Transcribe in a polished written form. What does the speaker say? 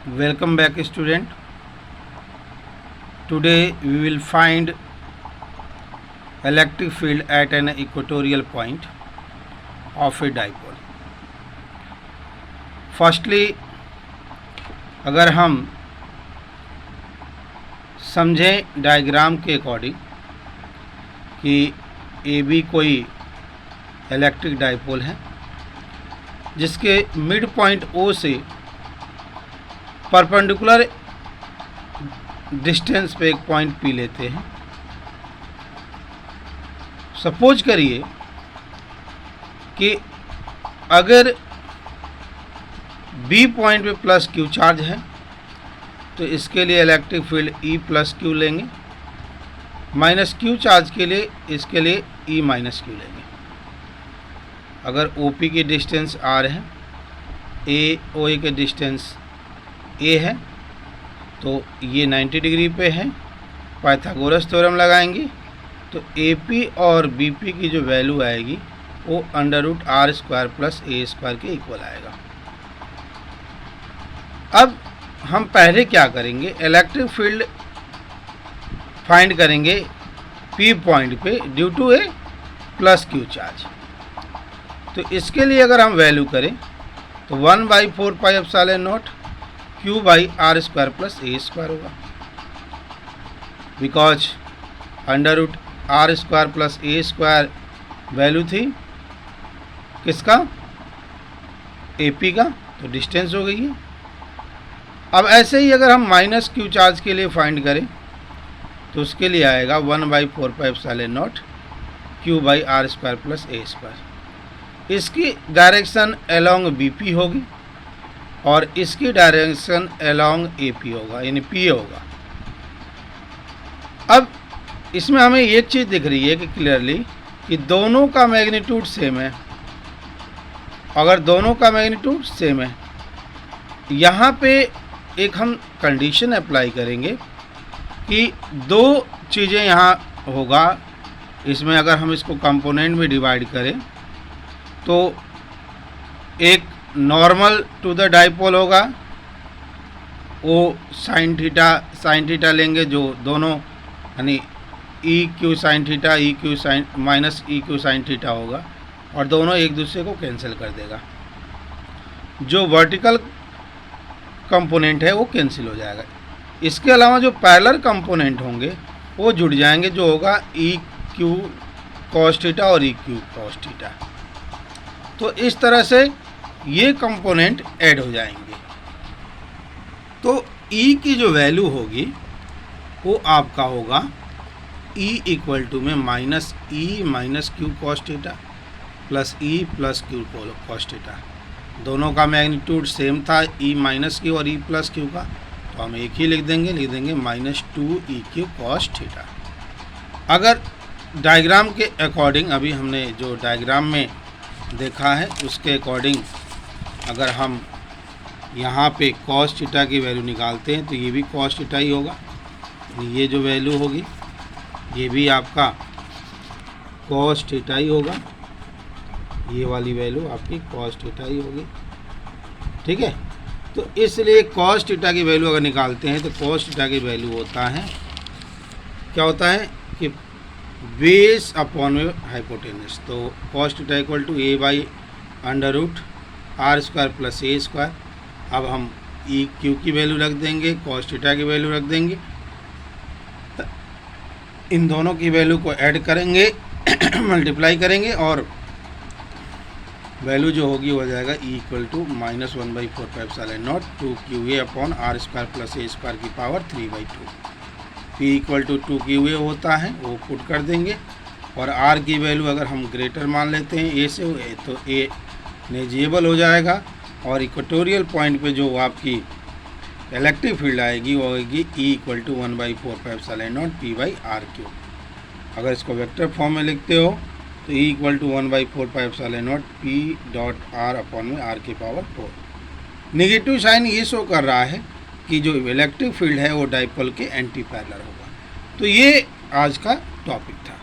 Welcome back, student. Today we will find electric field at an equatorial point of a dipole. Firstly, अगर हम समझें diagram के according कि A B कोई electric dipole है जिसके मिड पॉइंट ओ से परपेंडिकुलर डिस्टेंस पे एक पॉइंट पी लेते हैं। सपोज करिए कि अगर बी पॉइंट पे प्लस क्यू चार्ज है तो इसके लिए electric field E plus Q लेंगे, माइनस क्यू चार्ज के लिए इसके लिए ई माइनस क्यू लेंगे। अगर ओ पी की डिस्टेंस आर है, ए ओ ए के डिस्टेंस ए है, तो ये 90 डिग्री पे है। पाइथागोरस थ्योरम लगाएंगे तो ए पी और बी पी की जो वैल्यू आएगी वो under root R square plus A square के इक्वल आएगा। अब हम पहले क्या करेंगे, इलेक्ट्रिक फील्ड फाइंड करेंगे पी पॉइंट पे due to A plus Q charge. तो इसके लिए अगर हम वैल्यू करें तो 1/4 pi epsilon naught Q by R square plus A square होगा, because under root R square plus A square value थी किसका, ए पी का, तो डिस्टेंस हो गई है। अब ऐसे ही अगर हम माइनस क्यू चार्ज के लिए फाइंड करें तो उसके लिए आएगा 1/4 pi epsilon naught Q by R square plus A square. इसकी डायरेक्शन अलोंग बी पी होगी और इसकी डायरेक्शन अलोंग ए पी होगा, यानी पी होगा। अब इसमें हमें एक चीज़ दिख रही है कि क्लियरली कि दोनों का मैग्नीट्यूड सेम है। अगर दोनों का मैग्नीट्यूड सेम है, यहाँ पे एक हम कंडीशन अप्लाई करेंगे कि दो चीज़ें यहाँ होगा। इसमें अगर हम इसको कंपोनेंट में डिवाइड करें तो एक नॉर्मल टू द डाइपोल होगा, वो साइन थीटा लेंगे, जो दोनों यानी E Q sine theta E Q sine minus E Q sine theta होगा और दोनों एक दूसरे को कैंसिल कर देगा। जो वर्टिकल कंपोनेंट है वो कैंसिल हो जाएगा। इसके अलावा जो पैरेलल कंपोनेंट होंगे वो जुड़ जाएंगे, जो होगा ई क्यू कॉस थीटा और ई क्यू कॉस थीटा। तो इस तरह से ये कंपोनेंट ऐड हो जाएंगे। तो E की जो वैल्यू होगी वो आपका होगा E इक्वल टू में minus E minus Q cos theta plus E plus Q cos theta. दोनों का मैग्नीट्यूड सेम था, E माइनस क्यू और E प्लस क्यू का, तो हम एक ही लिख देंगे -2 ई क्यू कॉस थीटा। अगर डायग्राम के अकॉर्डिंग, अभी हमने जो डायग्राम में देखा है उसके अकॉर्डिंग अगर हम यहाँ पे कॉस थीटा की वैल्यू निकालते हैं तो ये भी कॉस थीटा ही होगा। ये जो वैल्यू होगी ये भी आपका कॉस थीटा ही होगा, ये वाली वैल्यू आपकी कॉस थीटा ही होगी। ठीक है, तो इसलिए कॉस थीटा की वैल्यू अगर निकालते हैं तो कॉस थीटा की वैल्यू होता है, क्या होता है कि बेस अपॉन में हाइपोटेनस। तो cos theta equal to A by under root R square plus A square. अब हम ई क्यू की वैल्यू रख देंगे, कॉस थीटा की वैल्यू रख देंगे, इन दोनों की वैल्यू को ऐड करेंगे मल्टीप्लाई करेंगे और वैल्यू जो होगी हो जाएगा E equal to -1/4 pi epsilon naught 2 Q A upon R square plus A square की power 3/2। P equal to 2 Q A होता है, वो पुट कर देंगे और आर की वैल्यू अगर हम ग्रेटर मान लेते हैं ए से तो ए नेजिएबल हो जाएगा और इक्वेटोरियल पॉइंट पे जो आपकी इलेक्ट्रिक फील्ड आएगी वो आएगी E equal to 1/4 pi epsilon naught P by R Q. अगर इसको वेक्टर फॉर्म में लिखते हो तो E equal to 1/4 pi epsilon naught P dot R upon में आर की पावर 4। निगेटिव साइन ये शो कर रहा है कि जो इलेक्ट्रिक फील्ड है वो डाइपोल के एंटी पैरेलल होगा। तो ये आज का टॉपिक था।